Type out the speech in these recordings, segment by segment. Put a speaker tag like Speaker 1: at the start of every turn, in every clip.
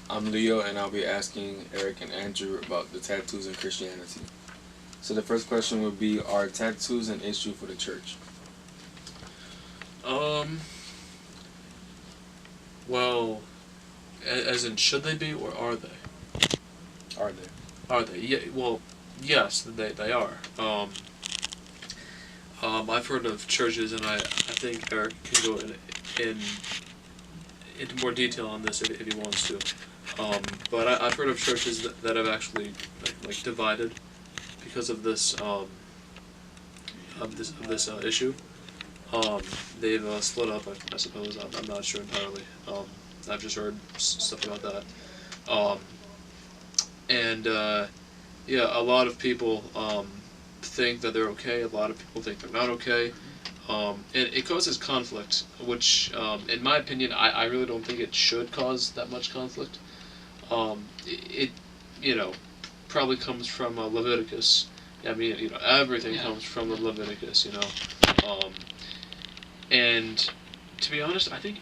Speaker 1: I'm Leo, and I'll be asking Eric and Andrew about the tattoos in Christianity. So the first question would be: are tattoos an issue for the church?
Speaker 2: Um, well, as in, should they be or are they?
Speaker 1: Are they?
Speaker 2: Are they? Yeah. Well, yes, they are. I've heard of churches, and I think Eric can go in into more detail on this if he wants to. But I've heard of churches that have actually like divided because of this issue. They've split up, I suppose. I'm not sure entirely. I've just heard stuff about that. Um, and yeah, a lot of people think that they're okay. A lot of people think they're not okay. And it causes conflict, which, in my opinion, I really don't think it should cause that much conflict. It you know, probably comes from Leviticus. I mean, everything
Speaker 3: Yeah.
Speaker 2: comes from the Leviticus, Um, and to be honest, I think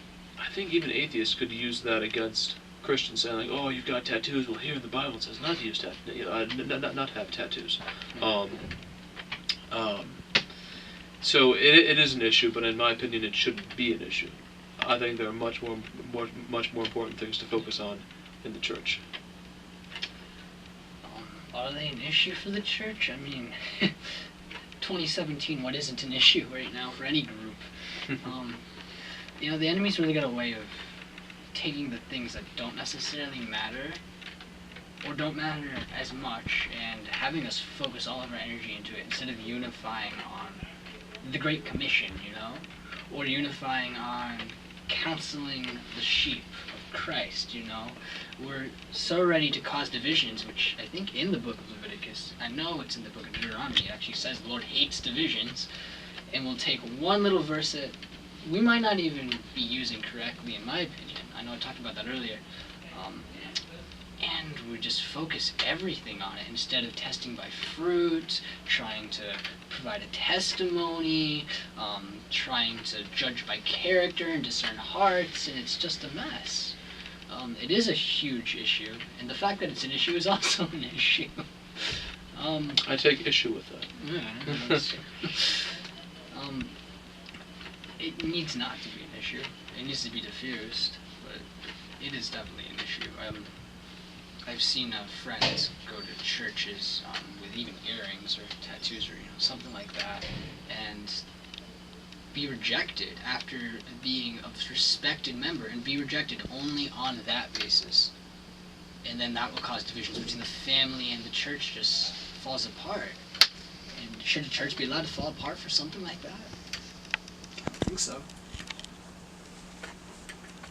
Speaker 2: even atheists could use that against Christians, saying like, "Oh, you've got tattoos." Well, here in the Bible it says not to use not to have tattoos. Um, um, so it is an issue, but in my opinion, it shouldn't be an issue. I think there are much more important things to focus on in the church.
Speaker 3: Are they an issue for the church? I mean, 2017, what isn't an issue right now for any group? Um, the enemy's really got a way of taking the things that don't necessarily matter or don't matter as much and having us focus all of our energy into it instead of unifying on the Great Commission, or unifying on counseling the sheep of Christ, We're so ready to cause divisions, which I think in the book of Leviticus, I know it's in the book of Deuteronomy, it actually says the Lord hates divisions, and we'll take one little verse that we might not even be using correctly, in my opinion. I know I talked about that earlier. And we just focus everything on it instead of testing by fruit, trying to provide a testimony, trying to judge by character and discern hearts, and it's just a mess. It is a huge issue, and the fact that it's an issue is also an issue.
Speaker 2: I take issue with that.
Speaker 3: It needs not to be an issue. It needs to be diffused, but it is definitely an issue. I've seen friends go to churches with even earrings or tattoos or something like that, and be rejected after being a respected member, and be rejected only on that basis. And then that will cause divisions between the family, and the church just falls apart. And should a church be allowed to fall apart for something like that? I think so.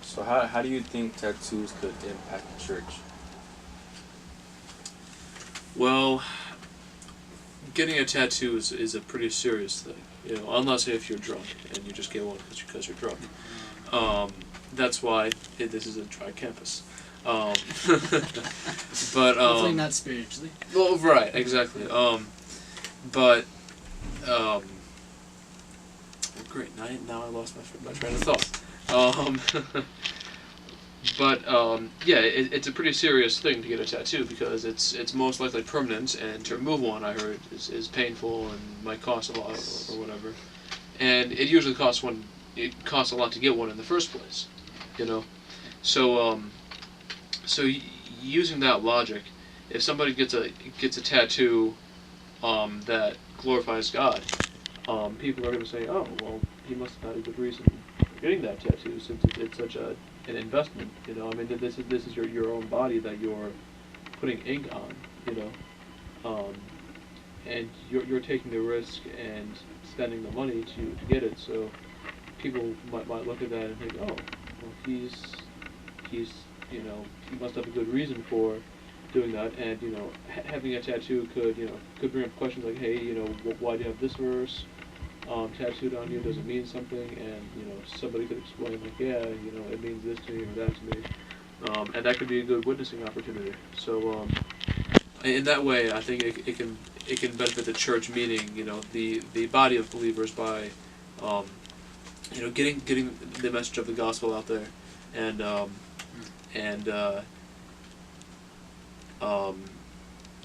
Speaker 1: So how do you think tattoos could impact the church?
Speaker 2: Well, getting a tattoo is a pretty serious thing, unless if you're drunk and you just get one because you're drunk. That's why this is a dry campus. But
Speaker 3: Hopefully not spiritually.
Speaker 2: well, right, exactly. But great. Now I lost my train of thought. But yeah, it's a pretty serious thing to get a tattoo because it's most likely permanent, and to remove one, I heard, is painful and might cost a lot or whatever. And it usually costs a lot to get one in the first place, So using that logic, if somebody gets a tattoo that glorifies God, people are going to say, oh, well, he must have had a good reason for getting that tattoo since it's such an investment. I mean, this is your own body that you're putting ink on. And you're taking the risk and spending the money to get it. So people might look at that and think, oh, well, he's he must have a good reason for doing that, and having a tattoo could bring up questions like, hey, why do you have this verse tattooed on you? Does it mean something? And somebody could explain like, yeah, it means this to me or that to me, and that could be a good witnessing opportunity. So in that way, I think it can benefit the church, meaning the body of believers by getting the message of the gospel out there, and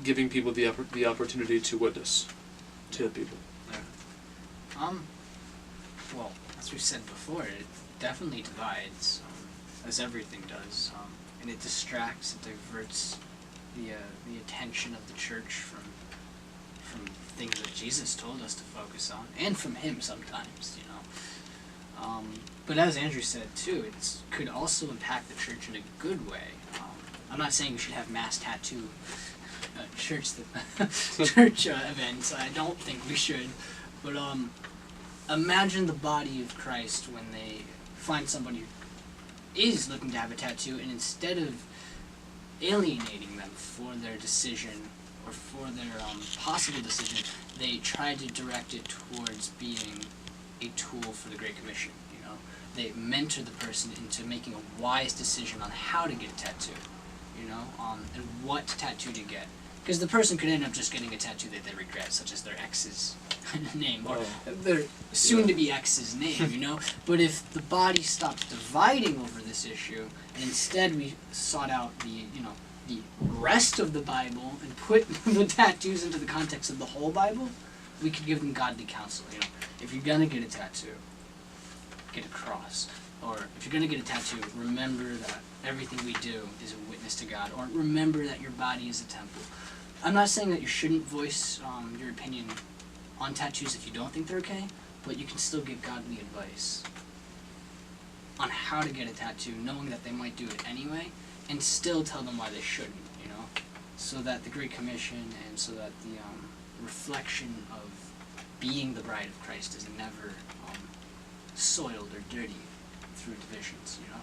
Speaker 2: giving people the opportunity to witness to people.
Speaker 3: Well, as we've said before, it definitely divides, as everything does, and it distracts, it diverts the attention of the church from things that Jesus told us to focus on, and from Him sometimes, you know. But as Andrew said too, it could also impact the church in a good way. I'm not saying we should have mass tattoo church events. I don't think we should. But imagine the body of Christ when they find somebody who is looking to have a tattoo, and instead of alienating them for their decision or for their possible decision, they try to direct it towards being a tool for the Great Commission. You know, they mentor the person into making a wise decision on how to get a tattoo. You know, and what tattoo to get. Because the person could end up just getting a tattoo that they regret, such as their ex's name, or their soon-to-be ex's name, you know? But if the body stopped dividing over this issue, and instead we sought out the rest of the Bible, and put the tattoos into the context of the whole Bible, we could give them godly counsel, you know? If you're gonna get a tattoo, get a cross. Or if you're going to get a tattoo, remember that everything we do is a witness to God. Or remember that your body is a temple. I'm not saying that you shouldn't voice your opinion on tattoos if you don't think they're okay, but you can still give godly advice on how to get a tattoo, knowing that they might do it anyway, and still tell them why they shouldn't, you know? So that the Great Commission and so that the reflection of being the bride of Christ is never soiled or dirty through divisions, you know?